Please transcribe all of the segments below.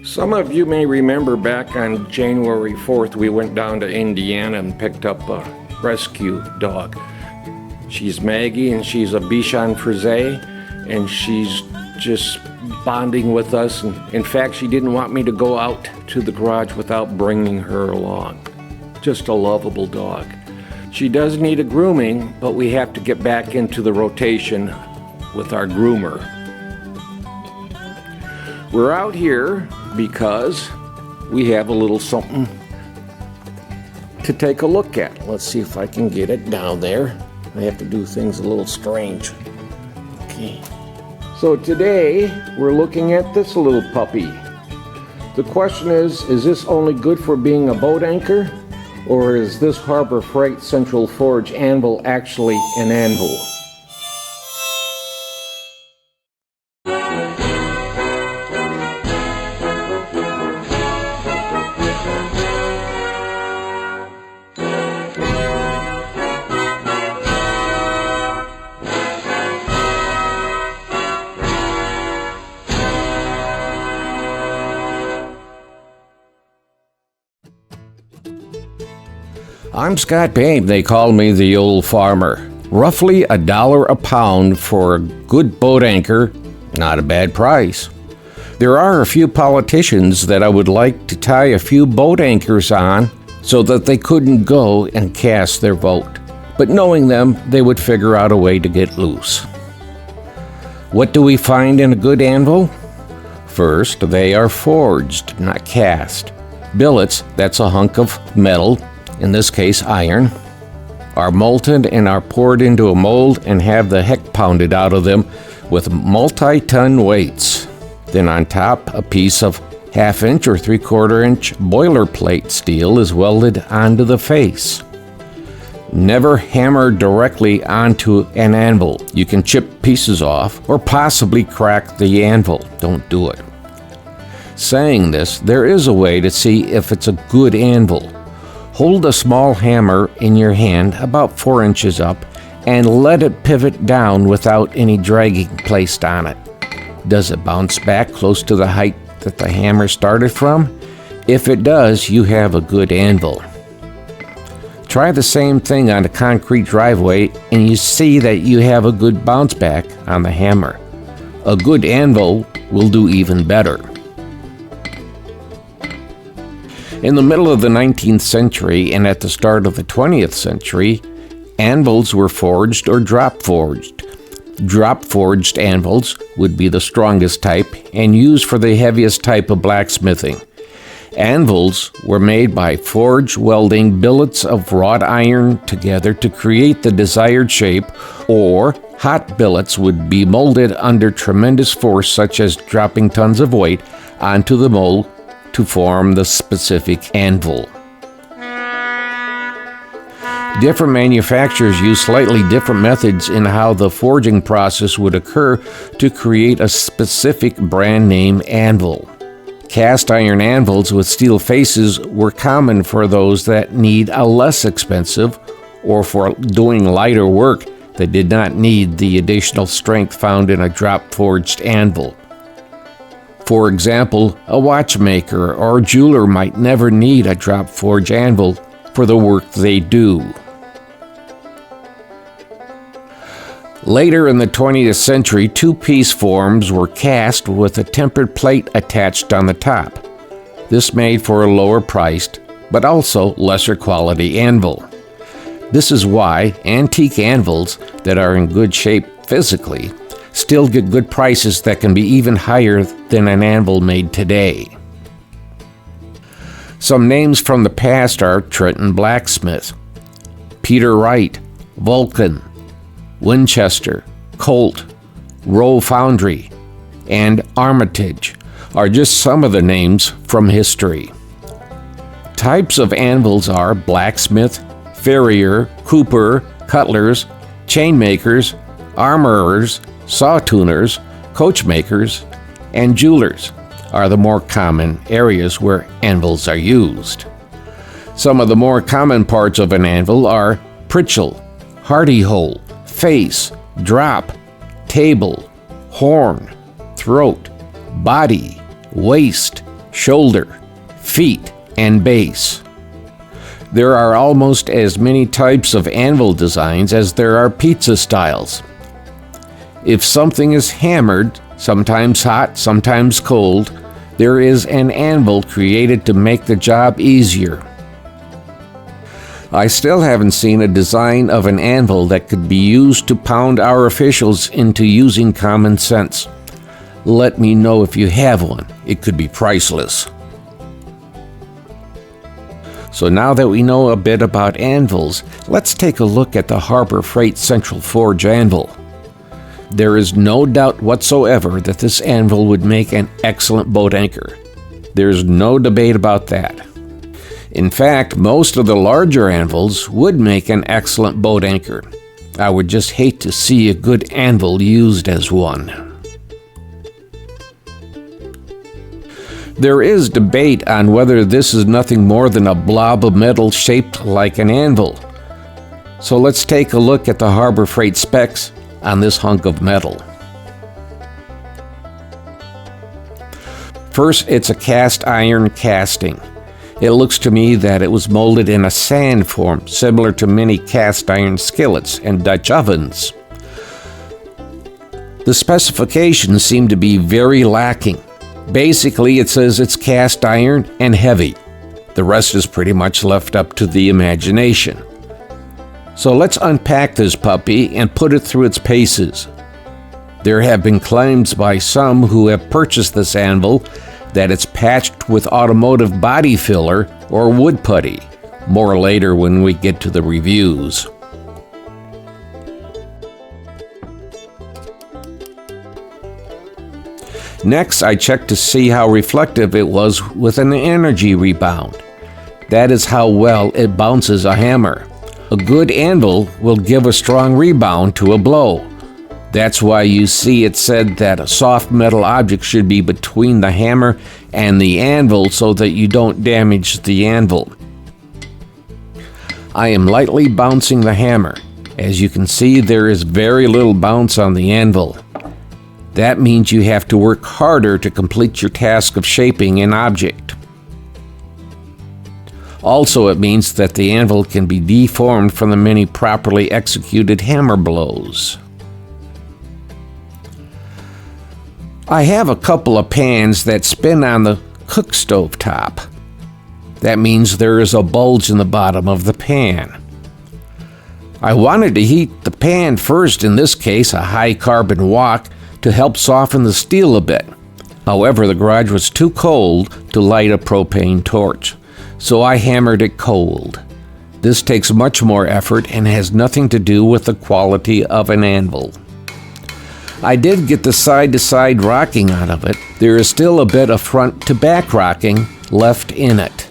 Some of you may remember back on January 4th, we went down to Indiana and picked up a rescue dog. She's Maggie, and she's a Bichon Frise, and she's just bonding with us. And in fact, she didn't want me to go out to the garage without bringing her along. Just a lovable dog. She does need a grooming, but we have to get back into the rotation with our groomer. We're out here because we have a little something to take a look at. Let's see if I can get it down there. I have to do things a little strange. Okay. So today we're looking at this little puppy. The question is this only good for being a boat anchor? Or is this Harbor Freight Central Forge Anvil actually an anvil? I'm Scott Babe. They call me the old farmer. Roughly $1 a pound for a good boat anchor, not a bad price. There are a few politicians that I would like to tie a few boat anchors on so that they couldn't go and cast their vote. But knowing them, they would figure out a way to get loose. What do we find in a good anvil? First, they are forged, not cast. Billets, that's a hunk of metal, in this case iron, are molten and are poured into a mold and have the heck pounded out of them with multi-ton weights. Then on top, a piece of 1/2 inch or 3/4 inch boilerplate steel is welded onto the face. Never hammer directly onto an anvil. You can chip pieces off or possibly crack the anvil. Don't do it. Saying this, there is a way to see if it's a good anvil. Hold a small hammer in your hand about 4 inches up and let it pivot down without any dragging placed on it. Does it bounce back close to the height that the hammer started from? If it does, you have a good anvil. Try the same thing on a concrete driveway and you see that you have a good bounce back on the hammer. A good anvil will do even better. In the middle of the 19th century and at the start of the 20th century, anvils were forged or drop-forged. Drop-forged anvils would be the strongest type and used for the heaviest type of blacksmithing. Anvils were made by forge welding billets of wrought iron together to create the desired shape, or hot billets would be molded under tremendous force, such as dropping tons of weight onto the mold to form the specific anvil. Different manufacturers use slightly different methods in how the forging process would occur to create a specific brand name anvil. Cast iron anvils with steel faces were common for those that need a less expensive or for doing lighter work that did not need the additional strength found in a drop-forged anvil. For example, a watchmaker or jeweler might never need a drop-forged anvil for the work they do. Later in the 20th century, two-piece forms were cast with a tempered plate attached on the top. This made for a lower-priced, but also lesser quality anvil. This is why antique anvils that are in good shape physically still get good prices that can be even higher than an anvil made today. Some names from the past are Trenton Blacksmith, Peter Wright, Vulcan, Winchester, Colt, Rowe Foundry, and Armitage are just some of the names from history. Types of anvils are blacksmith, farrier, cooper, cutlers, chainmakers, armorers, saw tuners, coachmakers, and jewelers are the more common areas where anvils are used. Some of the more common parts of an anvil are pritchel, hardy hole, face, drop, table, horn, throat, body, waist, shoulder, feet, and base. There are almost as many types of anvil designs as there are pizza styles. If something is hammered, sometimes hot, sometimes cold, there is an anvil created to make the job easier. I still haven't seen a design of an anvil that could be used to pound our officials into using common sense. Let me know if you have one. It could be priceless. So now that we know a bit about anvils, let's take a look at the Harbor Freight Central Forge anvil. There is no doubt whatsoever that this anvil would make an excellent boat anchor. There's no debate about that. In fact, most of the larger anvils would make an excellent boat anchor. I would just hate to see a good anvil used as one. There is debate on whether this is nothing more than a blob of metal shaped like an anvil. So let's take a look at the Harbor Freight specs on this hunk of metal. First, it's a cast iron casting. It looks to me that it was molded in a sand form, similar to many cast iron skillets and Dutch ovens. The specifications seem to be very lacking. Basically, it says it's cast iron and heavy. The rest is pretty much left up to the imagination. So let's unpack this puppy and put it through its paces. There have been claims by some who have purchased this anvil that it's patched with automotive body filler or wood putty. More later when we get to the reviews. Next, I checked to see how reflective it was with an energy rebound. That is how well it bounces a hammer. A good anvil will give a strong rebound to a blow. That's why you see it said that a soft metal object should be between the hammer and the anvil so that you don't damage the anvil. I am lightly bouncing the hammer. As you can see, there is very little bounce on the anvil. That means you have to work harder to complete your task of shaping an object. Also, it means that the anvil can be deformed from the many properly executed hammer blows. I have a couple of pans that spin on the cook stove top. That means there is a bulge in the bottom of the pan. I wanted to heat the pan first, in this case a high carbon wok, to help soften the steel a bit. However, the garage was too cold to light a propane torch, so I hammered it cold. This takes much more effort and has nothing to do with the quality of an anvil. I did get the side-to-side rocking out of it. There is still a bit of front-to-back rocking left in it.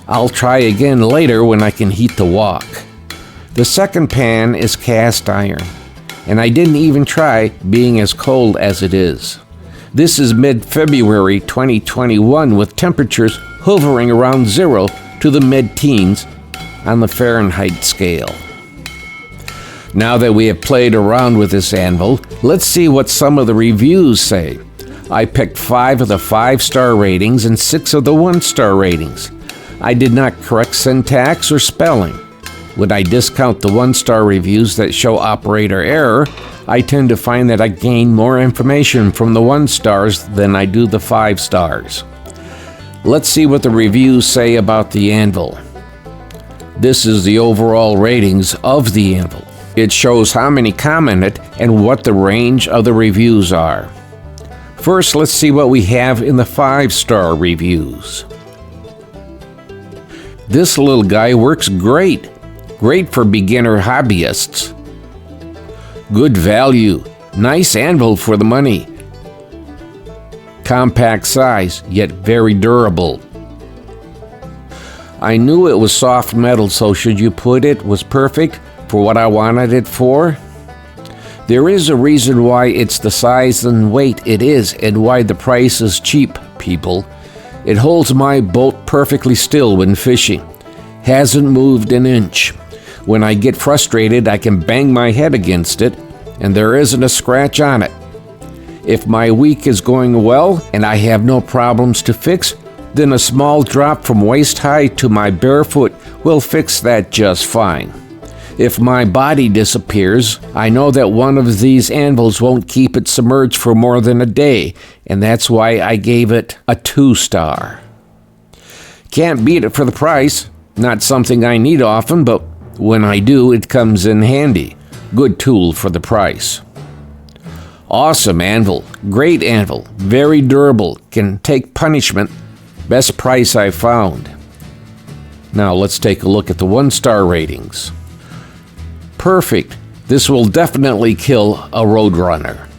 I'll try again later when I can heat the wok. The second pan is cast iron, and I didn't even try being as cold as it is. This is mid-February 2021 with temperatures hovering around 0 to the mid-teens on the Fahrenheit scale. Now that we have played around with this anvil, let's see what some of the reviews say. I picked 5 of the 5-star ratings and 6 of the 1-star ratings. I did not correct syntax or spelling. When I discount the 1-star reviews that show operator error, I tend to find that I gain more information from the 1 stars than I do the 5 stars. Let's see what the reviews say about the anvil. This is the overall ratings of the anvil. It shows how many commented and what the range of the reviews are. First, let's see what we have in the 5-star reviews. This little guy works great. Great for beginner hobbyists. Good value. Nice anvil for the money. Compact size, yet very durable. I knew it was soft metal, so should you put it was perfect for what I wanted it for? There is a reason why it's the size and weight it is and why the price is cheap, people. It holds my boat perfectly still when fishing. Hasn't moved an inch. When I get frustrated, I can bang my head against it, and there isn't a scratch on it. If my week is going well and I have no problems to fix, then a small drop from waist high to my barefoot will fix that just fine. If my body disappears, I know that one of these anvils won't keep it submerged for more than a day, and that's why I gave it a 2-star. Can't beat it for the price. Not something I need often, but when I do, it comes in handy. Good tool for the price. Awesome anvil. Great anvil. Very durable. Can take punishment. Best price I've found. Now let's take a look at the 1-star ratings. Perfect. This will definitely kill a roadrunner.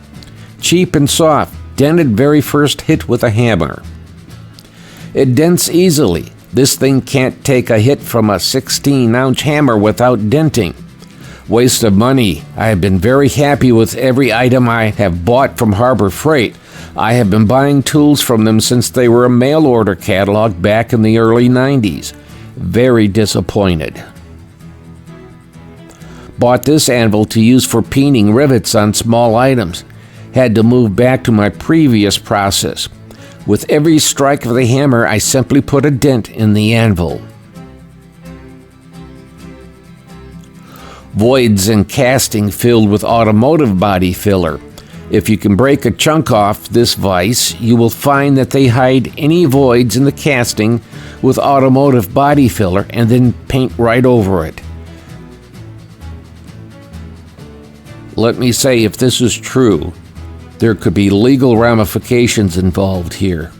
Cheap and soft. Dented very first hit with a hammer. It dents easily. This thing can't take a hit from a 16-ounce hammer without denting. Waste of money. I have been very happy with every item I have bought from Harbor Freight. I have been buying tools from them since they were a mail order catalog back in the early 90s. Very disappointed. Bought this anvil to use for peening rivets on small items. Had to move back to my previous process. With every strike of the hammer, I simply put a dent in the anvil. Voids in casting filled with automotive body filler. If you can break a chunk off this vise, you will find that they hide any voids in the casting with automotive body filler and then paint right over it. Let me say, if this is true, there could be legal ramifications involved here.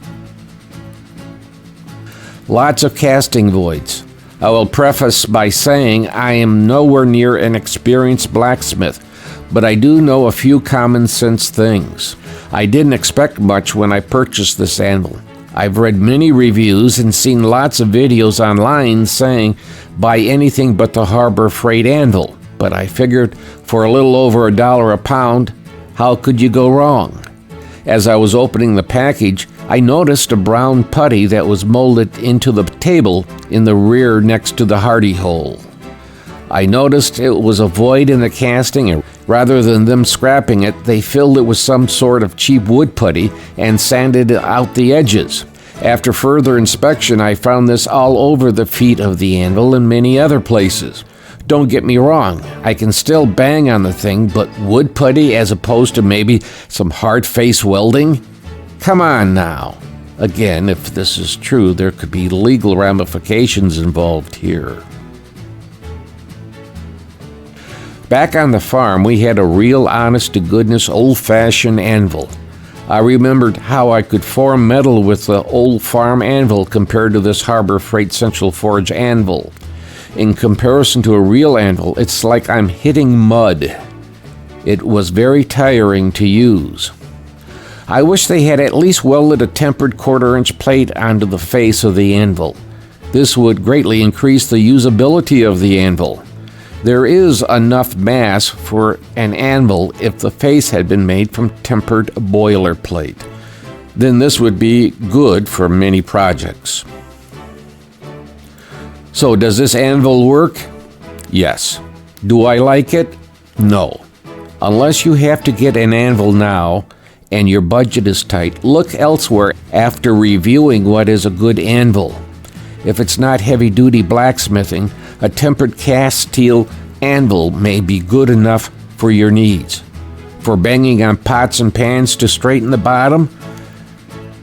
Lots of casting voids. I will preface by saying I am nowhere near an experienced blacksmith, but I do know a few common sense things. I didn't expect much when I purchased this anvil. I've read many reviews and seen lots of videos online saying, buy anything but the Harbor Freight anvil, but I figured for a little over $1 a pound, how could you go wrong? As I was opening the package, I noticed a brown putty that was molded into the table in the rear next to the hardy hole. I noticed it was a void in the casting, and rather than them scrapping it, they filled it with some sort of cheap wood putty and sanded out the edges. After further inspection, I found this all over the feet of the anvil and many other places. Don't get me wrong, I can still bang on the thing, but wood putty as opposed to maybe some hard face welding? Come on now. Again, if this is true, there could be legal ramifications involved here. Back on the farm, we had a real honest-to-goodness old-fashioned anvil. I remembered how I could form metal with the old farm anvil compared to this Harbor Freight Central Forge anvil. In comparison to a real anvil, it's like I'm hitting mud. It was very tiring to use. I wish they had at least welded a tempered 1/4-inch plate onto the face of the anvil. This would greatly increase the usability of the anvil. There is enough mass for an anvil if the face had been made from tempered boilerplate. Then this would be good for many projects. So does this anvil work? Yes. Do I like it? No. Unless you have to get an anvil now and your budget is tight, look elsewhere after reviewing what is a good anvil. If it's not heavy-duty blacksmithing, a tempered cast steel anvil may be good enough for your needs. For banging on pots and pans to straighten the bottom,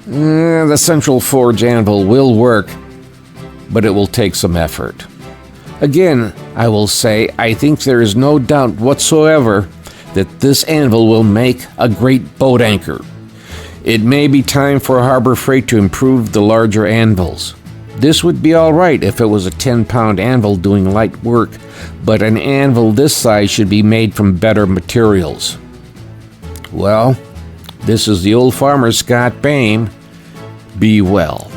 the Central Forge anvil will work, but it will take some effort. Again, I will say I think there is no doubt whatsoever that this anvil will make a great boat anchor. It may be time for Harbor Freight to improve the larger anvils. This would be all right if it was a 10-pound anvil doing light work, but an anvil this size should be made from better materials. Well, this is the old farmer Scott Bame. Be well.